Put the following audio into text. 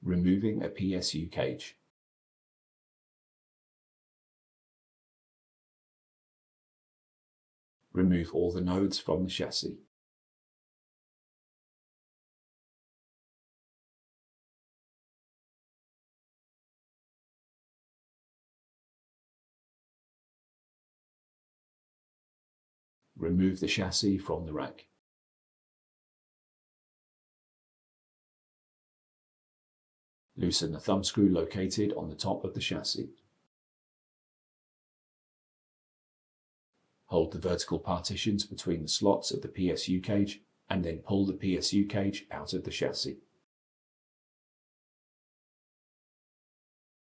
Removing a PSU cage. Remove all the nodes from the chassis. Remove the chassis from the rack. Loosen the thumb screw located on the top of the chassis. Hold the vertical partitions between the slots of the PSU cage and then pull the PSU cage out of the chassis.